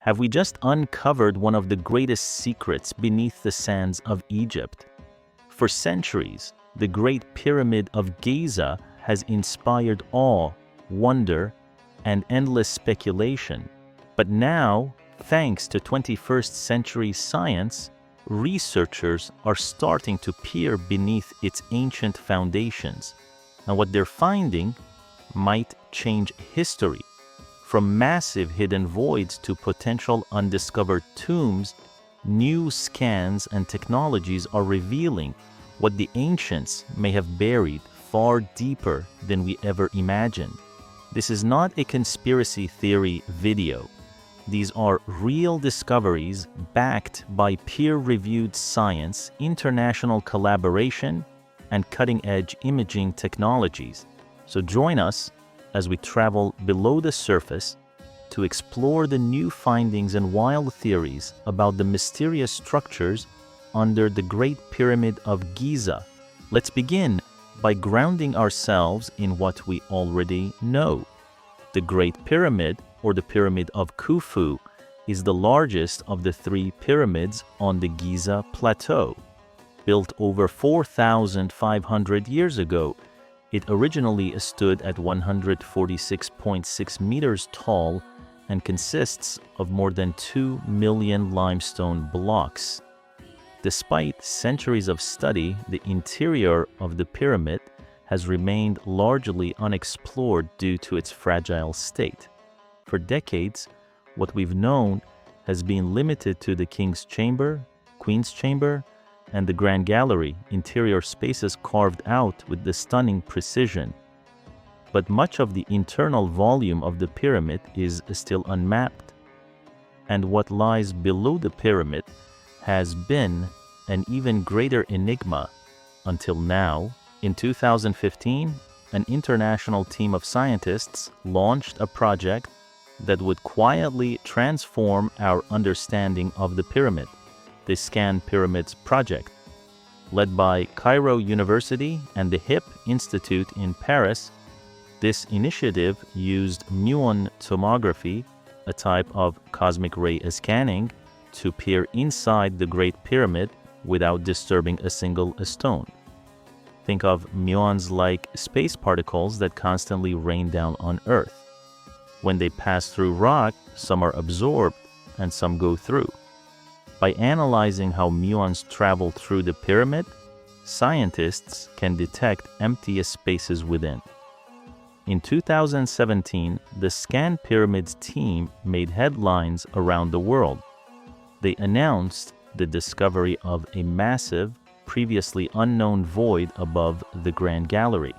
Have we just uncovered one of the greatest secrets beneath the sands of Egypt? For centuries, the Great Pyramid of Giza has inspired awe, wonder, and endless speculation. But now, thanks to 21st century science, researchers are starting to peer beneath its ancient foundations, and what they're finding might change history. From massive hidden voids to potential undiscovered tombs, new scans and technologies are revealing what the ancients may have buried far deeper than we ever imagined. This is not a conspiracy theory video. These are real discoveries backed by peer-reviewed science, international collaboration, and cutting-edge imaging technologies. So join us as we travel below the surface to explore the new findings and wild theories about the mysterious structures under the Great Pyramid of Giza. Let's begin by grounding ourselves in what we already know. The Great Pyramid, or the Pyramid of Khufu, is the largest of the three pyramids on the Giza Plateau. Built over 4,500 years ago, it originally stood at 146.6 meters tall and consists of more than 2 million limestone blocks. Despite centuries of study, the interior of the pyramid has remained largely unexplored due to its fragile state. For decades, what we've known has been limited to the King's Chamber, Queen's Chamber, and the Grand Gallery, interior spaces carved out with the stunning precision. But much of the internal volume of the pyramid is still unmapped. And what lies below the pyramid has been an even greater enigma until now. In 2015, an international team of scientists launched a project that would quietly transform our understanding of the pyramid, the Scan Pyramids Project. Led by Cairo University and the HIP Institute in Paris, this initiative used muon tomography, a type of cosmic ray scanning, to peer inside the Great Pyramid without disturbing a single stone. Think of muons like space particles that constantly rain down on Earth. When they pass through rock, some are absorbed and some go through. By analyzing how muons travel through the pyramid, scientists can detect empty spaces within. In 2017, the Scan Pyramids team made headlines around the world. They announced the discovery of a massive, previously unknown void above the Grand Gallery.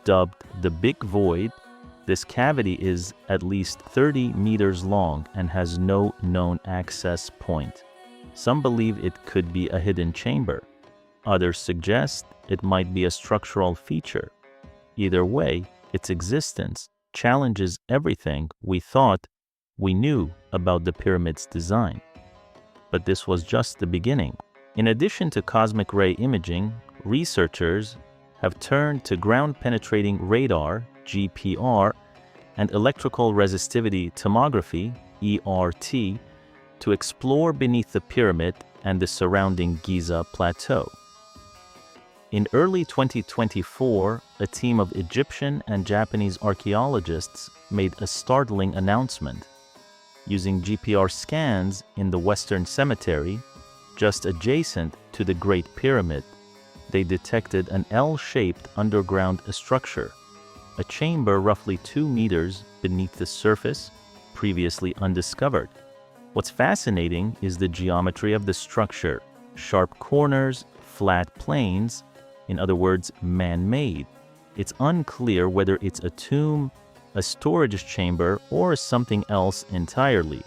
Dubbed the Big Void, this cavity is at least 30 meters long and has no known access point. Some believe it could be a hidden chamber. Others suggest it might be a structural feature. Either way, its existence challenges everything we thought we knew about the pyramid's design. But this was just the beginning. In addition to cosmic ray imaging, researchers have turned to ground-penetrating radar, GPR, and electrical resistivity tomography, ERT, to explore beneath the pyramid and the surrounding Giza Plateau. In early 2024, a team of Egyptian and Japanese archaeologists made a startling announcement. Using GPR scans in the Western Cemetery, just adjacent to the Great Pyramid, they detected an L-shaped underground structure, a chamber roughly 2 meters beneath the surface, previously undiscovered. What's fascinating is the geometry of the structure: sharp corners, flat planes, in other words, man-made. It's unclear whether it's a tomb, a storage chamber, or something else entirely.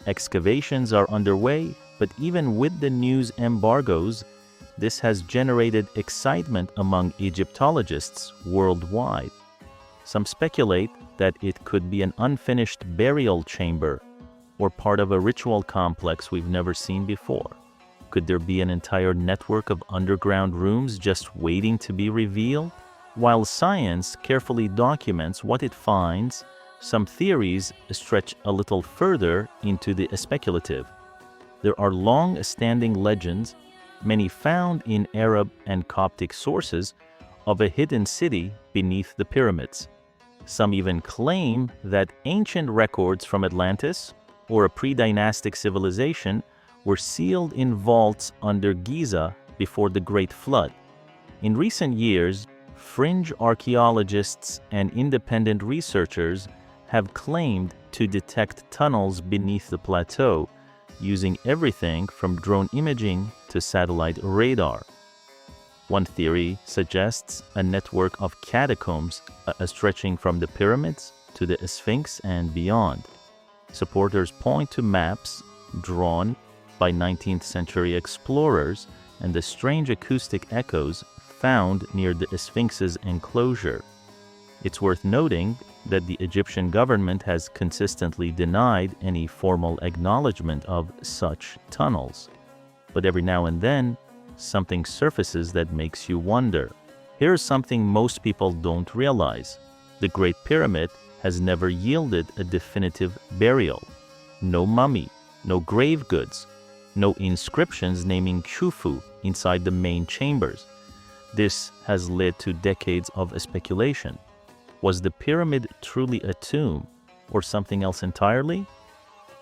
Excavations are underway, but even with the news embargoes, this has generated excitement among Egyptologists worldwide. Some speculate that it could be an unfinished burial chamber or part of a ritual complex we've never seen before. Could there be an entire network of underground rooms just waiting to be revealed? While science carefully documents what it finds, Some theories stretch a little further into the speculative. There are long-standing legends, many found in Arab and Coptic sources, of a hidden city beneath the pyramids. Some even claim that ancient records from Atlantis or a pre-dynastic civilization were sealed in vaults under Giza before the Great Flood. In recent years, fringe archaeologists and independent researchers have claimed to detect tunnels beneath the plateau using everything from drone imaging to satellite radar. One theory suggests a network of catacombs stretching from the pyramids to the Sphinx and beyond. Supporters point to maps drawn by 19th century explorers and the strange acoustic echoes found near the Sphinx's enclosure. It's worth noting that the Egyptian government has consistently denied any formal acknowledgement of such tunnels. But every now and then, something surfaces that makes you wonder. Here's something most people don't realize. The Great Pyramid has never yielded a definitive burial. No mummy, no grave goods, no inscriptions naming Khufu inside the main chambers. This has led to decades of speculation. Was the pyramid truly a tomb or something else entirely?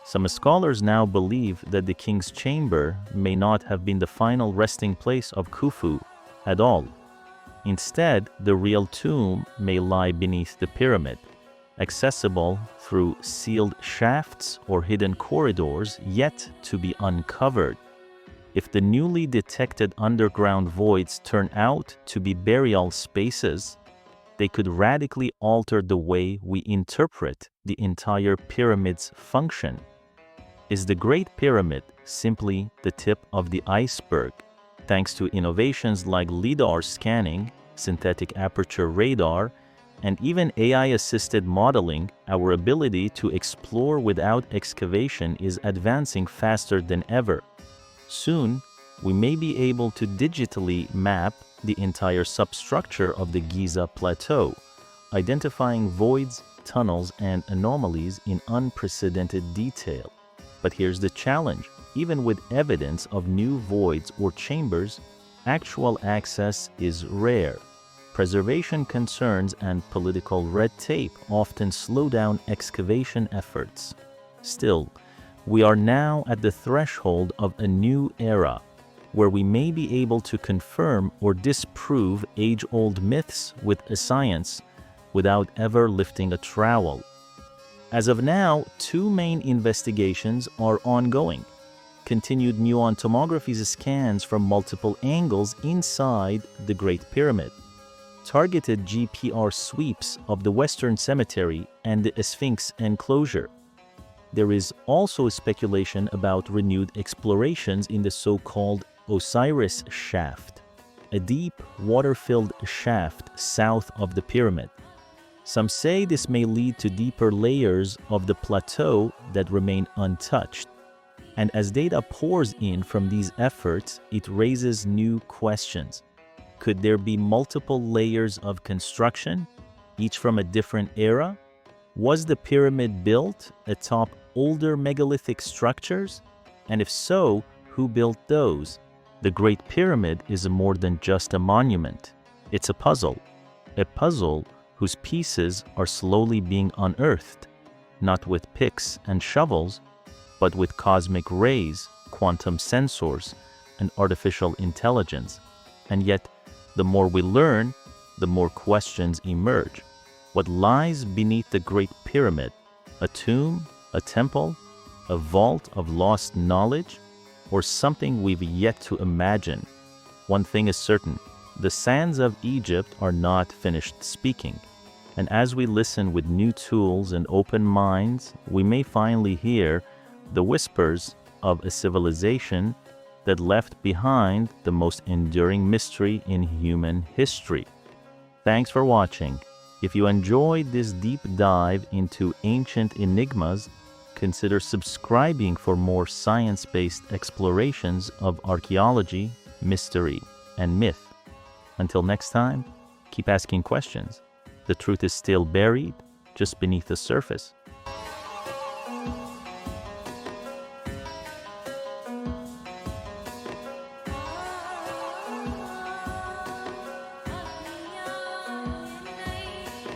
Some scholars now believe that the king's chamber may not have been the final resting place of Khufu at all. Instead, the real tomb may lie beneath the pyramid, accessible through sealed shafts or hidden corridors yet to be uncovered. If the newly detected underground voids turn out to be burial spaces, they could radically alter the way we interpret the entire pyramid's function. Is the Great Pyramid simply the tip of the iceberg? Thanks to innovations like LiDAR scanning, synthetic aperture radar, and even AI-assisted modeling, our ability to explore without excavation is advancing faster than ever. Soon, we may be able to digitally map the entire substructure of the Giza Plateau, identifying voids, tunnels, and anomalies in unprecedented detail. But here's the challenge. Even with evidence of new voids or chambers, actual access is rare. Preservation concerns and political red tape often slow down excavation efforts. Still, we are now at the threshold of a new era, where we may be able to confirm or disprove age-old myths with a science without ever lifting a trowel. As of now, two main investigations are ongoing. Continued muon tomography scans from multiple angles inside the Great Pyramid, targeted GPR sweeps of the Western Cemetery and the Sphinx enclosure. There is also speculation about renewed explorations in the so-called Osiris Shaft, a deep, water-filled shaft south of the pyramid. Some say this may lead to deeper layers of the plateau that remain untouched. And as data pours in from these efforts, it raises new questions. Could there be multiple layers of construction, each from a different era? Was the pyramid built atop older megalithic structures? And if so, who built those? The Great Pyramid is more than just a monument. It's a puzzle whose pieces are slowly being unearthed, not with picks and shovels, but with cosmic rays, quantum sensors, and artificial intelligence. And yet, the more we learn, the more questions emerge. What lies beneath the Great Pyramid? A tomb, a temple, a vault of lost knowledge, or something we've yet to imagine? One thing is certain, the sands of Egypt are not finished speaking. And as we listen with new tools and open minds, we may finally hear the whispers of a civilization that left behind the most enduring mystery in human history. Thanks for watching. If you enjoyed this deep dive into ancient enigmas, consider subscribing for more science-based explorations of archaeology, mystery, and myth. Until next time, keep asking questions. The truth is still buried just beneath the surface.